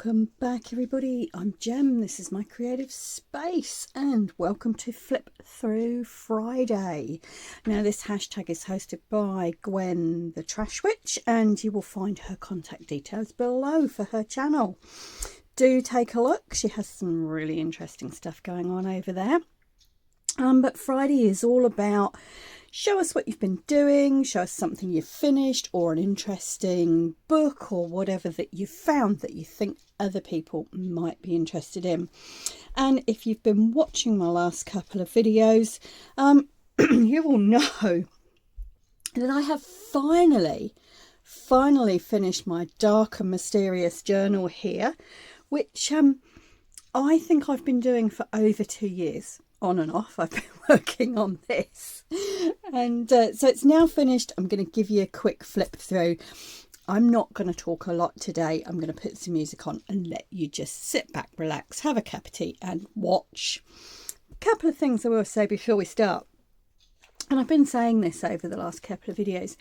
Welcome back everybody, I'm Jem, this is my creative space and welcome to Flip Through Friday. Now this hashtag is hosted by Gwen the Trash Witch and you will find her contact details below for her channel. Do take a look, she has some really interesting stuff going on over there. But Friday is all about show us what you've been doing, show us something you've finished or an interesting book or whatever that you've found that you think other people might be interested in. And if you've been watching my last couple of videos, you will know that I have finally finished my dark and mysterious journal here, which I think I've been doing for over 2 years. On and off, I've been working on this and so it's now finished. I'm going to give you a quick flip through. I'm not going to talk a lot today. I'm going to put some music on and let you just sit back, relax, have a cup of tea and watch. A couple of things I will say before we start, and I've been saying this over the last couple of videos.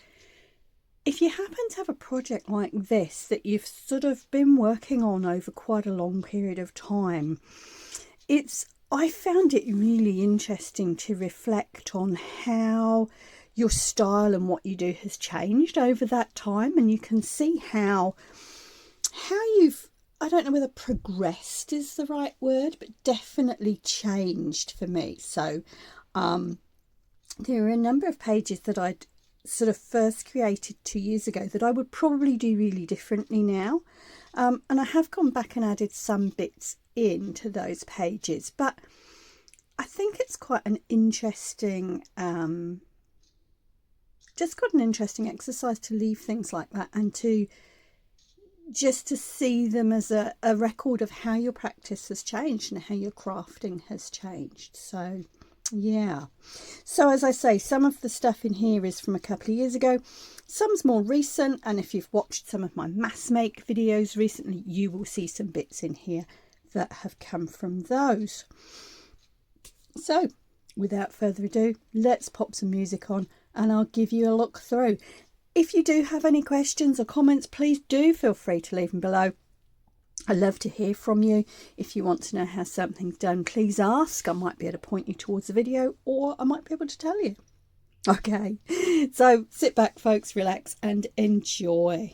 If you happen to have a project like this that you've sort of been working on over quite a long period of time, I found it really interesting to reflect on how your style and what you do has changed over that time, and you can see how you've, I don't know whether progressed is the right word, but definitely changed for me. So there are a number of pages that I'd sort of first created 2 years ago that I would probably do really differently now, and I have gone back and added some bits into those pages, but I think it's quite an interesting just got an interesting exercise to leave things like that and to see them as a record of how your practice has changed and how your crafting has changed. So yeah, so as I say, some of the stuff in here is from a couple of years ago, some's more recent, and if you've watched some of my mass make videos recently, you will see some bits in here that have come from those. So without further ado, let's pop some music on and I'll give you a look through. If you do have any questions or comments, please do feel free to leave them below. I love to hear from you. If you want to know how something's done, please ask. I might be able to point you towards the video, or I might be able to tell you. Okay, so sit back folks, relax and enjoy.